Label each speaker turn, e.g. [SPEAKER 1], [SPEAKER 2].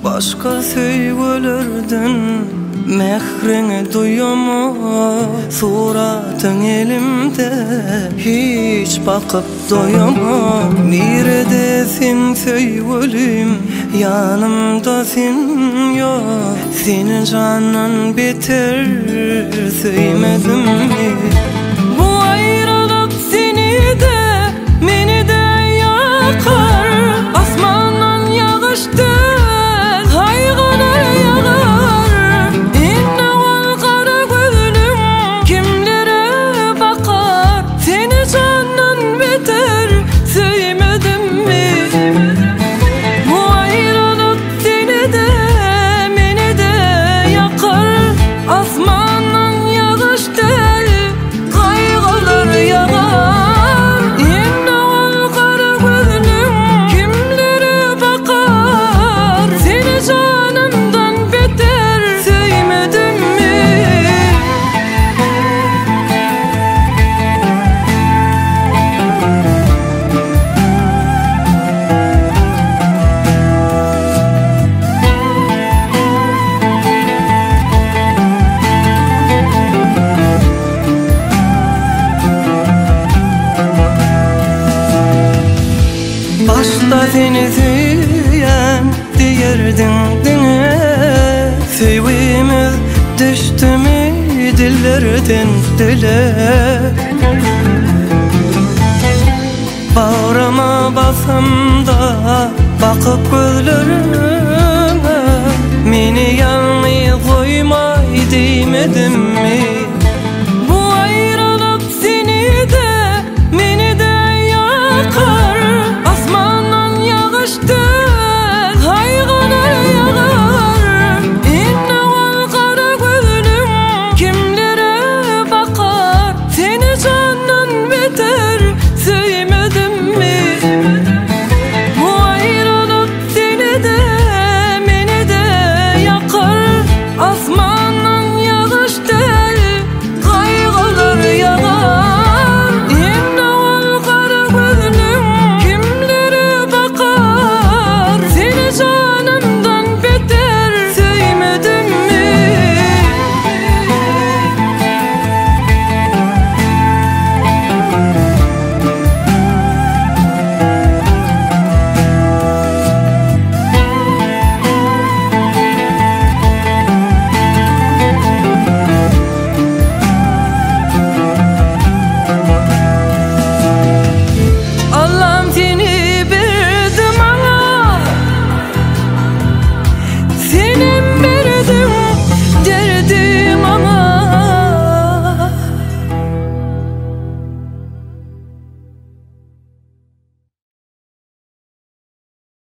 [SPEAKER 1] Başka söýgelerden mehrini duyama, suratın elimde hiç bakıp doyama. Neredesin söýgelim, yanımda sen yok. Seni candan beter söylemedim mi? Bu ayrılık seni de beni de yakar. Asmandan yağıştı başta seni söyleyen diyerdin dine. Sevgimiz düştü mü dillerden dile. Bağrıma basam da bakıp gözlerine, meni yalnız koymay demedim mi?